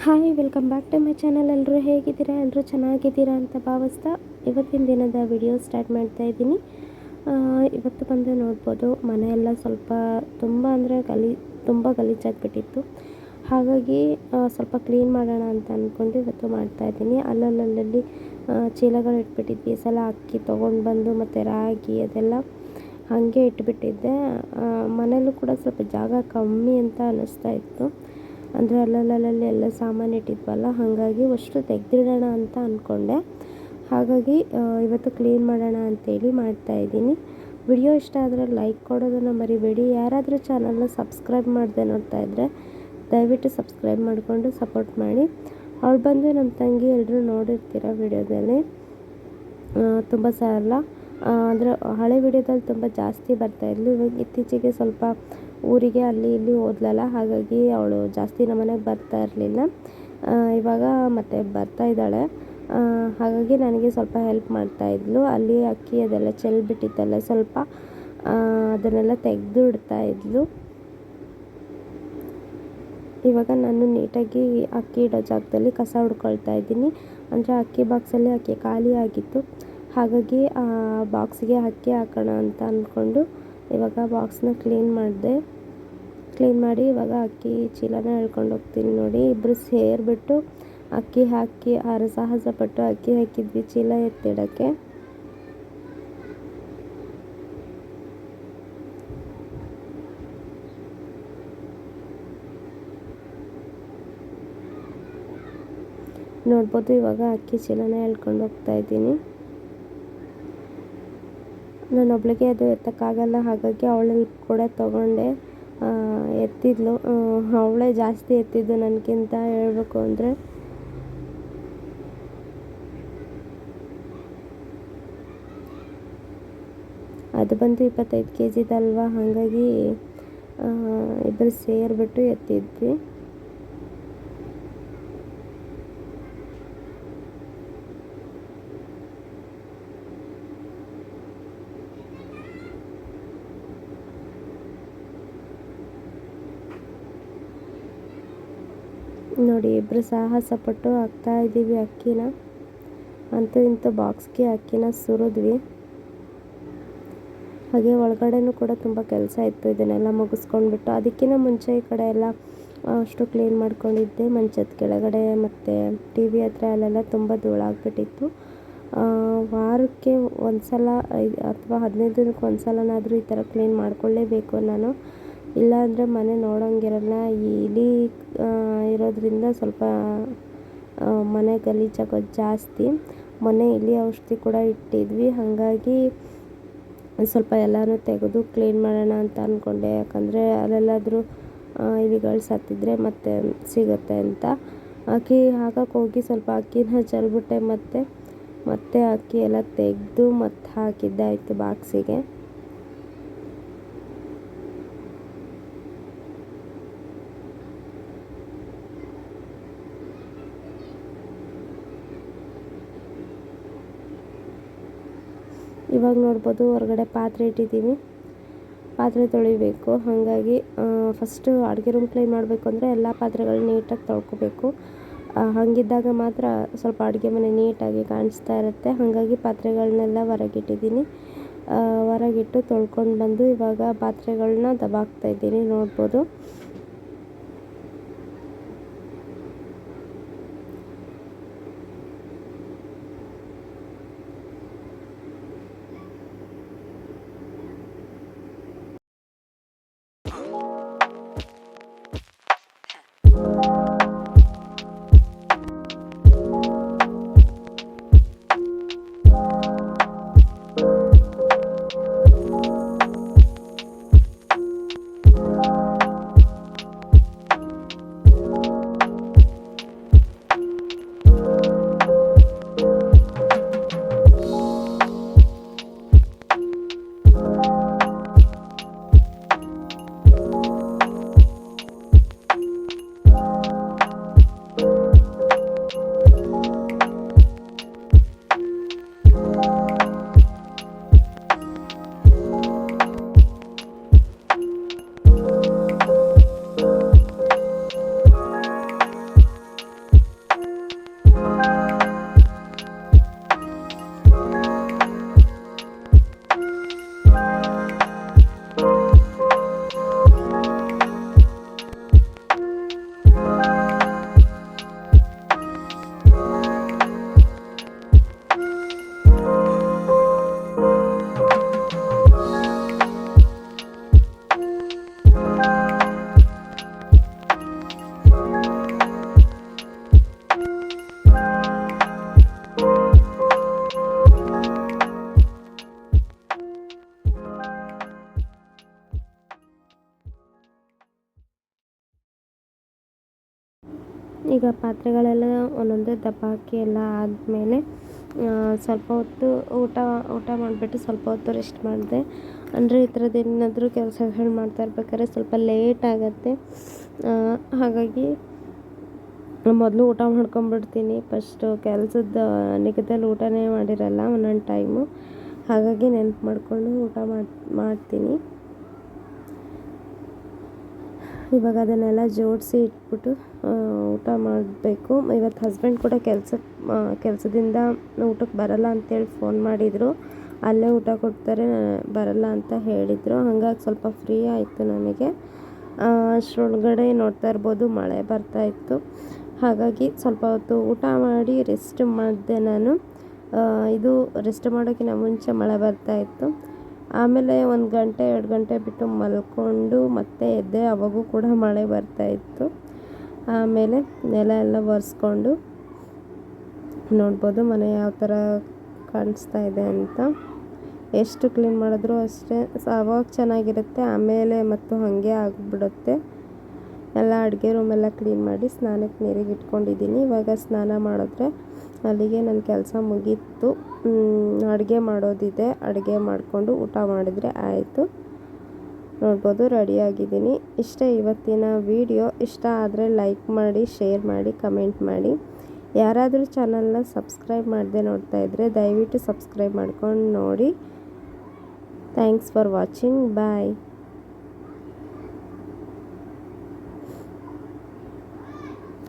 Hi welcome back to my channel. ಎಲ್ಲರೂ ಹೇಗಿದ್ದೀರಾ? ಎಲ್ಲರೂ ಚೆನ್ನಾಗಿದ್ದೀರಾ ಅಂತ ಭಾವಿಸ್ತಾ ಇವತ್ತಿನ ದಿನದ ವಿಡಿಯೋ ಸ್ಟಾರ್ಟ್ ಮಾಡ್ತಾ ಇದ್ದೀನಿ. ಇವತ್ತು ಬಂದು ನೋಡ್ಬೋದು ಮನೆಯೆಲ್ಲ ಸ್ವಲ್ಪ ತುಂಬ ಗಲೀಜಾಗಿಬಿಟ್ಟಿತ್ತು. ಹಾಗಾಗಿ ಸ್ವಲ್ಪ ಕ್ಲೀನ್ ಮಾಡೋಣ ಅಂತ ಅಂದ್ಕೊಂಡು ಇವತ್ತು ಮಾಡ್ತಾಯಿದ್ದೀನಿ. ಅಲ್ಲಲ್ಲಿ ಚೀಲಗಳು ಇಟ್ಬಿಟ್ಟಿದ್ವಿ. ಈ ಸಲ ಅಕ್ಕಿ ತೊಗೊಂಡು ಬಂದು ಮತ್ತು ರಾಗಿ ಅದೆಲ್ಲ ಹಾಗೆ ಇಟ್ಬಿಟ್ಟಿದ್ದೆ. ಮನೆಯಲ್ಲೂ ಕೂಡ ಸ್ವಲ್ಪ ಜಾಗ ಕಮ್ಮಿ ಅಂತ ಅನ್ನಿಸ್ತಾ ಇತ್ತು. ಅಂದರೆ ಅಲ್ಲಲ್ಲಿ ಎಲ್ಲ ಸಾಮಾನು ಇಟ್ಟಿದ್ವಲ್ಲ, ಹಾಗಾಗಿ ಅಷ್ಟು ತೆಗೆದಿಡೋಣ ಅಂತ ಅಂದ್ಕೊಂಡೆ. ಹಾಗಾಗಿ ಇವತ್ತು ಕ್ಲೀನ್ ಮಾಡೋಣ ಅಂತೇಳಿ ಮಾಡ್ತಾಯಿದ್ದೀನಿ. ವಿಡಿಯೋ ಇಷ್ಟ ಆದರೆ ಲೈಕ್ ಕೊಡೋದನ್ನು ಮರಿಬೇಡಿ. ಯಾರಾದರೂ ಚಾನಲ್ನ ಸಬ್ಸ್ಕ್ರೈಬ್ ಮಾಡದೆ ನೋಡ್ತಾ ಇದ್ದರೆ ದಯವಿಟ್ಟು ಸಬ್ಸ್ಕ್ರೈಬ್ ಮಾಡಿಕೊಂಡು ಸಪೋರ್ಟ್ ಮಾಡಿ. ಅವಳು ಬಂದು ನಮ್ಮ ತಂಗಿ ಎಲ್ಲರೂ ನೋಡಿರ್ತೀರ ವಿಡಿಯೋದಲ್ಲಿ. ತುಂಬ ಸಲ ಅಂದರೆ ಹಳೆ ವಿಡಿಯೋದಲ್ಲಿ ತುಂಬ ಜಾಸ್ತಿ ಬರ್ತಾಯಿದ್ಲು. ಇವಾಗ ಇತ್ತೀಚೆಗೆ ಸ್ವಲ್ಪ ಊರಿಗೆ ಅಲ್ಲಿ ಇಲ್ಲಿ ಹೋದ್ಲಲ್ಲ, ಹಾಗಾಗಿ ಅವಳು ಜಾಸ್ತಿ ನಮ್ಮ ಮನೆಗೆ ಬರ್ತಾ ಇರಲಿಲ್ಲ. ಇವಾಗ ಮತ್ತೆ ಬರ್ತಾ ಇದ್ದಾಳೆ. ಹಾಗಾಗಿ ನನಗೆ ಸ್ವಲ್ಪ ಹೆಲ್ಪ್ ಮಾಡ್ತಾಯಿದ್ಲು. ಅಲ್ಲಿ ಅಕ್ಕಿ ಅದೆಲ್ಲ ಚೆಲ್ಬಿಟ್ಟಿತ್ತಲ್ಲ, ಸ್ವಲ್ಪ ಅದನ್ನೆಲ್ಲ ತೆಗೆದು ಇಡ್ತಾ ಇದ್ಲು. ಇವಾಗ ನಾನು ನೀಟಾಗಿ ಅಕ್ಕಿ ಇಡೋ ಜಾಗದಲ್ಲಿ ಕಸ ಹುಡ್ಕೊಳ್ತಾ ಇದ್ದೀನಿ. ಅಂದರೆ ಅಕ್ಕಿ ಬಾಕ್ಸಲ್ಲಿ ಅಕ್ಕಿ ಖಾಲಿ ಆಗಿತ್ತು, ಹಾಗಾಗಿ ಆ ಬಾಕ್ಸಿಗೆ ಅಕ್ಕಿ ಹಾಕೋಣ ಅಂತ ಅಂದ್ಕೊಂಡು ಇವಾಗ ಬಾಕ್ಸ್ನ ಕ್ಲೀನ್ ಮಾಡಿ ಇವಾಗ ಅಕ್ಕಿ ಚೀಲನ ಎಳ್ಕೊಂಡು ಹೋಗ್ತೀನಿ. ನೋಡಿ, ಇಬ್ಬರು ಸೇರಿಬಿಟ್ಟು ಅಕ್ಕಿ ಹಾಕಿ ಸಾಹಸ ಪಟ್ಟು ಅಕ್ಕಿ ಹಾಕಿದ್ವಿ ಚೀಲ ಎತ್ತಿಡೋಕ್ಕೆ. ನೋಡ್ಬೋದು, ಇವಾಗ ಅಕ್ಕಿ ಚೀಲನ ಎಳ್ಕೊಂಡು ಹೋಗ್ತಾ ಇದ್ದೀನಿ. ನಾನು ಒಬ್ಳಿಗೆ ಅದು ಎತ್ತಕ್ಕಾಗಲ್ಲ, ಹಾಗಾಗಿ ಅವಳಲ್ಲಿ ಕೂಡ ತೊಗೊಂಡೆ. ಎತ್ತಿದ್ಲು, ಅವಳೇ ಜಾಸ್ತಿ ಎತ್ತಿದ್ದು ನನಗಿಂತ ಹೇಳ್ಬೇಕು ಅಂದರೆ. ಅದು ಬಂದು 25 kgದಲ್ವ, ಹಾಗಾಗಿ ಇಬ್ಬರು ಸೇರಿಬಿಟ್ಟು ಎತ್ತಿದ್ವಿ. ನೋಡಿ, ಇಬ್ಬರು ಸಾಹಸ ಪಟ್ಟು ಹಾಕ್ತಾ ಇದ್ದೀವಿ ಅಕ್ಕಿನ. ಅಂತೂ ಇಂತೂ ಬಾಕ್ಸ್ಗೆ ಅಕ್ಕಿನ ಸುರಿದ್ವಿ. ಹಾಗೆ ಒಳಗಡೆನೂ ಕೂಡ ತುಂಬ ಕೆಲಸ ಇತ್ತು, ಇದನ್ನೆಲ್ಲ ಮುಗಿಸ್ಕೊಂಡ್ಬಿಟ್ಟು. ಅದಕ್ಕಿಂತ ಮುಂಚೆ ಈ ಕಡೆ ಎಲ್ಲ ಅಷ್ಟು ಕ್ಲೀನ್ ಮಾಡ್ಕೊಂಡಿದ್ದೆ. ಮಂಚದ ಕೆಳಗಡೆ ಮತ್ತು ಟಿ ವಿ ಹತ್ರ ಅಲ್ಲೆಲ್ಲ ತುಂಬ ಧೂಳಾಗ್ಬಿಟ್ಟಿತ್ತು. ವಾರಕ್ಕೆ ಒಂದು ಸಲ ಅಥವಾ 15 ದಿನಕ್ಕೆ ಒಂದು ಸಲನಾದರೂ ಈ ಥರ ಕ್ಲೀನ್ ಮಾಡ್ಕೊಳ್ಳೇಬೇಕು ನಾನು. ಇಲ್ಲಾಂದರೆ ಮನೆ ನೋಡೋಂಗಿರಲ್ಲ. ಈ ಇಲಿ ಇರೋದ್ರಿಂದ ಸ್ವಲ್ಪ ಮನೆ ಗಲೀಜಾಗೋದು ಜಾಸ್ತಿ. ಮೊನ್ನೆ ಇಲಿ ಔಷಧಿ ಕೂಡ ಇಟ್ಟಿದ್ವಿ, ಹಾಗಾಗಿ ಸ್ವಲ್ಪ ಎಲ್ಲನೂ ತೆಗೆದು ಕ್ಲೀನ್ ಮಾಡೋಣ ಅಂತ ಅಂದ್ಕೊಂಡೆ. ಯಾಕಂದರೆ ಅಲ್ಲೆಲ್ಲಾದರೂ ಇಲಿಗಳು ಸತ್ತಿದ್ರೆ ಮತ್ತೆ ಸಿಗುತ್ತೆ ಅಂತ. ಅಕ್ಕಿ ಹಾಕಕ್ಕೆ ಹೋಗಿ ಸ್ವಲ್ಪ ಅಕ್ಕಿನ ಚೆಲ್ಬಿಟ್ಟೆ. ಮತ್ತೆ ಅಕ್ಕಿ ಎಲ್ಲ ತೆಗೆದು ಮತ್ತೆ ಹಾಕಿದ್ದಾಯಿತು ಬಾಕ್ಸಿಗೆ. ಇವಾಗ ನೋಡ್ಬೋದು, ಹೊರಗಡೆ ಪಾತ್ರೆ ಇಟ್ಟಿದ್ದೀವಿ, ಪಾತ್ರೆ ತೊಳಿಬೇಕು. ಹಾಗಾಗಿ ಫಸ್ಟು ಅಡುಗೆ ರೂಮ್ ಕ್ಲೀನ್ ಮಾಡಬೇಕು ಅಂದರೆ ಎಲ್ಲ ಪಾತ್ರೆಗಳನ್ನ ನೀಟಾಗಿ ತೊಳ್ಕೊಬೇಕು. ಹಾಗಿದ್ದಾಗ ಮಾತ್ರ ಸ್ವಲ್ಪ ಅಡುಗೆ ಮನೆ ನೀಟಾಗಿ ಕಾಣಿಸ್ತಾ ಇರುತ್ತೆ. ಹಾಗಾಗಿ ಪಾತ್ರೆಗಳನ್ನೆಲ್ಲ ಹೊರಗಿಟ್ಟಿದ್ದೀನಿ. ಹೊರಗಿಟ್ಟು ತೊಳ್ಕೊಂಡು ಬಂದು ಇವಾಗ ಪಾತ್ರೆಗಳನ್ನ ದಬಾಕ್ತಾಯಿದ್ದೀನಿ. ನೋಡ್ಬೋದು, ಈಗ ಪಾತ್ರೆಗಳೆಲ್ಲ ಒಂದೊಂದೇ ದಪ್ಪ ಹಾಕಿ ಎಲ್ಲ ಆದಮೇಲೆ ಸ್ವಲ್ಪ ಹೊತ್ತು ಊಟ ಮಾಡಿಬಿಟ್ಟು ಸ್ವಲ್ಪ ಹೊತ್ತು ರೆಸ್ಟ್ ಮಾಡಿದೆ. ಅಂದರೆ ಈ ಥರದ್ದು ಏನಾದರೂ ಕೆಲಸಗಳು ಮಾಡ್ತಾ ಇರ್ಬೇಕಾದ್ರೆ ಸ್ವಲ್ಪ ಲೇಟ್ ಆಗುತ್ತೆ. ಹಾಗಾಗಿ ಮೊದಲು ಊಟ ಮಾಡ್ಕೊಂಬಿಡ್ತೀನಿ. ಫಸ್ಟು ಕೆಲಸದ ನಿಗದಲ್ಲಿ ಊಟನೇ ಮಾಡಿರಲ್ಲ ಒಂದೊಂದು ಟೈಮು. ಹಾಗಾಗಿ ನೆನಪು ಮಾಡಿಕೊಂಡು ಊಟ ಮಾಡ್ತೀನಿ. ಇವಾಗ ಅದನ್ನೆಲ್ಲ ಜೋಡಿಸಿ ಇಟ್ಬಿಟ್ಟು ಊಟ ಮಾಡಬೇಕು. ಇವತ್ತು ಹಸ್ಬೆಂಡ್ ಕೂಡ ಕೆಲಸದಿಂದ ಊಟಕ್ಕೆ ಬರಲ್ಲ ಅಂತೇಳಿ ಫೋನ್ ಮಾಡಿದರು. ಅಲ್ಲೇ ಊಟ ಕೊಡ್ತಾರೆ, ಬರಲ್ಲ ಅಂತ ಹೇಳಿದರು. ಹಾಗಾಗಿ ಸ್ವಲ್ಪ ಫ್ರೀ ಆಯಿತು ನನಗೆ. ಅಷ್ಟರೊಳಗಡೆ ನೋಡ್ತಾ ಇರ್ಬೋದು ಮಳೆ ಬರ್ತಾಯಿತ್ತು. ಹಾಗಾಗಿ ಸ್ವಲ್ಪ ಹೊತ್ತು ಊಟ ಮಾಡಿ ರೆಸ್ಟ್ ಮಾಡಿದೆ ನಾನು. ಇದು ರೆಸ್ಟ್ ಮಾಡೋಕ್ಕಿಂತ ಮುಂಚೆ ಮಳೆ ಬರ್ತಾಯಿತ್ತು. ಆಮೇಲೆ 1 ಗಂಟೆ 2 ಗಂಟೆ ಬಿಟ್ಟು ಮಲ್ಕೊಂಡು ಮತ್ತೆ ಎದ್ದೆ. ಅವಾಗೂ ಕೂಡ ಮಳೆ ಬರ್ತಾಯಿತ್ತು. ಆಮೇಲೆ ನೆಲ ಎಲ್ಲ ಒರೆಸ್ಕೊಂಡು ನೋಡ್ಬೋದು ಮನೆ ಯಾವ ಥರ ಕಾಣಿಸ್ತಾ ಇದೆ ಅಂತ. ಎಷ್ಟು ಕ್ಲೀನ್ ಮಾಡಿದ್ರೂ ಅಷ್ಟೇ ಆವಾಗ ಚೆನ್ನಾಗಿರುತ್ತೆ, ಆಮೇಲೆ ಮತ್ತು ಹಾಗೆ ಆಗಿಬಿಡುತ್ತೆ. ಎಲ್ಲ ಅಡುಗೆ ರೂಮೆಲ್ಲ ಕ್ಲೀನ್ ಮಾಡಿ ಸ್ನಾನಕ್ಕೆ ನೀರಿಗೆ ಇಟ್ಕೊಂಡಿದ್ದೀನಿ. ಇವಾಗ ಸ್ನಾನ ಮಾಡಿದ್ರೆ ಅಲ್ಲಿಗೆ ನನ್ನ ಕೆಲಸ ಮುಗೀತು. ಅಡುಗೆ ಮಾಡೋದಿದೆ, ಅಡುಗೆ ಮಾಡಿಕೊಂಡು ಊಟ ಮಾಡಿದರೆ ಆಯಿತು. ನೋಡ್ಬೋದು ರೆಡಿಯಾಗಿದ್ದೀನಿ. ಇಷ್ಟೇ ಇವತ್ತಿನ ವಿಡಿಯೋ. ಇಷ್ಟ ಆದರೆ ಲೈಕ್ ಮಾಡಿ, ಶೇರ್ ಮಾಡಿ, ಕಮೆಂಟ್ ಮಾಡಿ. ಯಾರಾದರೂ ಚಾನಲ್ನ ಸಬ್ಸ್ಕ್ರೈಬ್ ಮಾಡದೆ ನೋಡ್ತಾ ಇದ್ದರೆ ದಯವಿಟ್ಟು ಸಬ್ಸ್ಕ್ರೈಬ್ ಮಾಡ್ಕೊಂಡು ನೋಡಿ. Thanks for watching. ಬಾಯ್.